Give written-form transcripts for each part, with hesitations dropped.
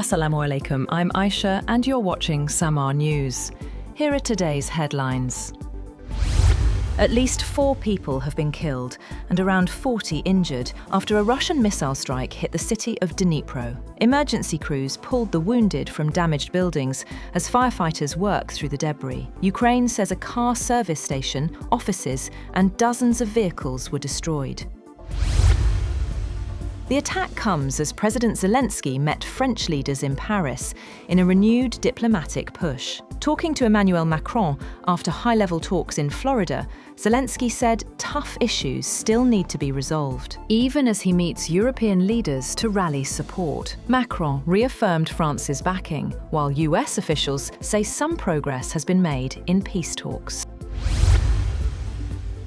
Assalamu alaikum, I'm Aisha and you're watching Samar News. Here are today's headlines. At least 4 people have been killed and around 40 injured after a Russian missile strike hit the city of Dnipro. Emergency crews pulled the wounded from damaged buildings as firefighters work through the debris. Ukraine says a car service station, offices, and dozens of vehicles were destroyed. The attack comes as President Zelensky met French leaders in Paris in a renewed diplomatic push. Talking to Emmanuel Macron after high-level talks in Florida, Zelensky said tough issues still need to be resolved, even as he meets European leaders to rally support. Macron reaffirmed France's backing, while US officials say some progress has been made in peace talks.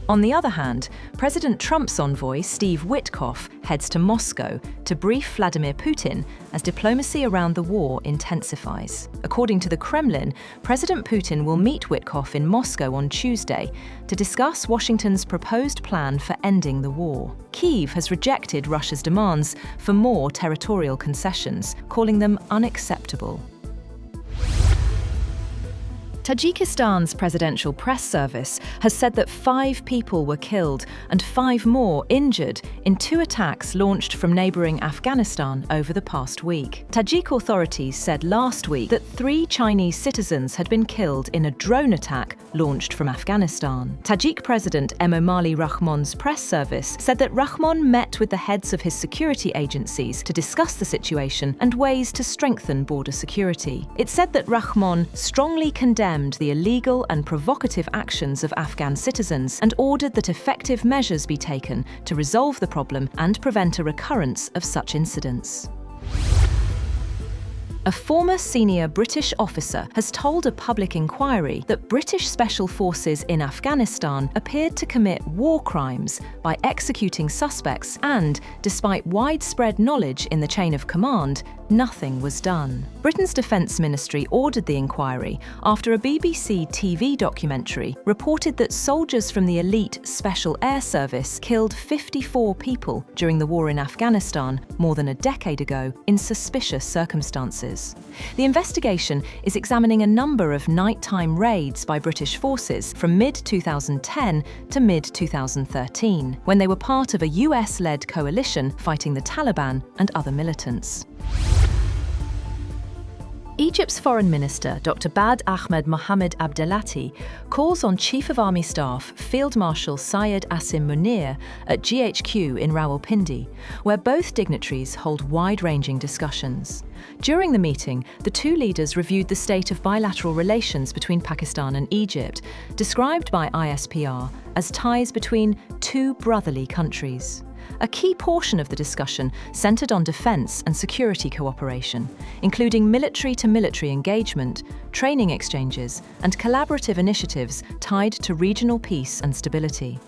On the other hand, President Trump's envoy, Steve Witkoff, heads to Moscow to brief Vladimir Putin as diplomacy around the war intensifies. According to the Kremlin, President Putin will meet Witkoff in Moscow on Tuesday to discuss Washington's proposed plan for ending the war. Kyiv has rejected Russia's demands for more territorial concessions, calling them unacceptable. Tajikistan's presidential press service has said that 5 people were killed and 5 more injured in 2 attacks launched from neighbouring Afghanistan over the past week. Tajik authorities said last week that 3 Chinese citizens had been killed in a drone attack launched from Afghanistan. Tajik President Emomali Rahmon's press service said that Rahmon met with the heads of his security agencies to discuss the situation and ways to strengthen border security. It said that Rahmon strongly condemned the illegal and provocative actions of Afghan citizens and ordered that effective measures be taken to resolve the problem and prevent a recurrence of such incidents. A former senior British officer has told a public inquiry that British special forces in Afghanistan appeared to commit war crimes by executing suspects and, despite widespread knowledge in the chain of command, nothing was done. Britain's Defence Ministry ordered the inquiry after a BBC TV documentary reported that soldiers from the elite Special Air Service killed 54 people during the war in Afghanistan more than a decade ago in suspicious circumstances. The investigation is examining a number of nighttime raids by British forces from mid-2010 to mid-2013, when they were part of a US-led coalition fighting the Taliban and other militants. Egypt's Foreign Minister, Dr. Bad Ahmed Mohamed Abdelati, calls on Chief of Army Staff Field Marshal Syed Asim Munir at GHQ in Rawalpindi, where both dignitaries hold wide-ranging discussions. During the meeting, the 2 leaders reviewed the state of bilateral relations between Pakistan and Egypt, described by ISPR as ties between 2 brotherly countries. A key portion of the discussion centred on defence and security cooperation, including military-to-military engagement, training exchanges, and collaborative initiatives tied to regional peace and stability.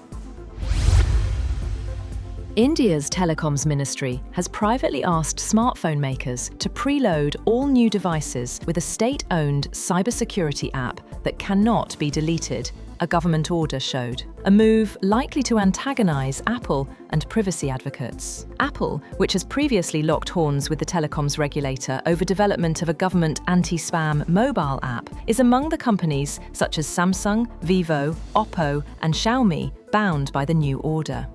India's Telecoms Ministry has privately asked smartphone makers to preload all new devices with a state-owned cybersecurity app that cannot be deleted, a government order showed. A move likely to antagonise Apple and privacy advocates. Apple, which has previously locked horns with the telecoms regulator over development of a government anti-spam mobile app, is among the companies such as Samsung, Vivo, Oppo, and Xiaomi bound by the new order.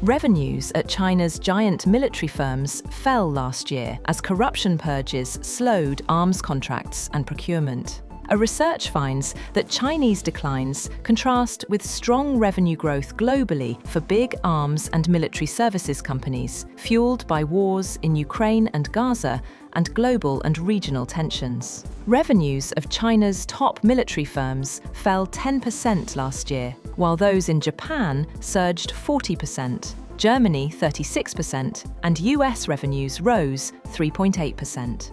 Revenues at China's giant military firms fell last year as corruption purges slowed arms contracts and procurement. A research finds that Chinese declines contrast with strong revenue growth globally for big arms and military services companies, fueled by wars in Ukraine and Gaza and global and regional tensions. Revenues of China's top military firms fell 10% last year, while those in Japan surged 40%, Germany 36%, and US revenues rose 3.8%.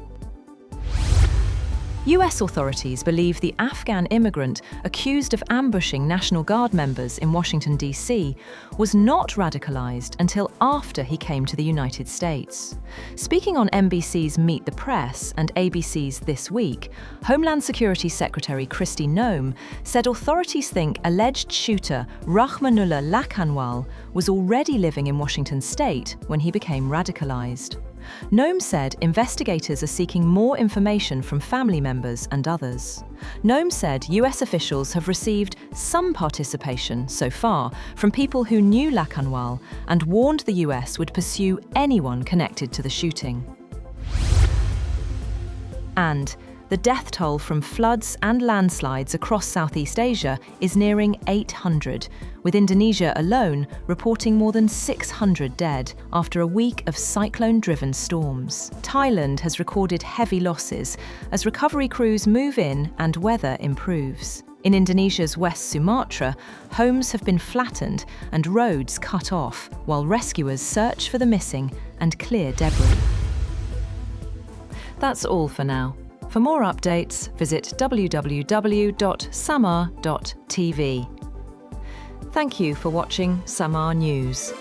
US authorities believe the Afghan immigrant accused of ambushing National Guard members in Washington, D.C. was not radicalized until after he came to the United States. Speaking on NBC's Meet the Press and ABC's This Week, Homeland Security Secretary Kristi Noem said authorities think alleged shooter Rahmanullah Lakanwal was already living in Washington state when he became radicalized. Nome said investigators are seeking more information from family members and others. Nome said US officials have received some participation so far from people who knew Lakhanwal and warned the US would pursue anyone connected to the shooting. And the death toll from floods and landslides across Southeast Asia is nearing 800, with Indonesia alone reporting more than 600 dead after a week of cyclone-driven storms. Thailand has recorded heavy losses as recovery crews move in and weather improves. In Indonesia's West Sumatra, homes have been flattened and roads cut off while rescuers search for the missing and clear debris. That's all for now. For more updates, visit www.samar.tv. Thank you for watching Samar News.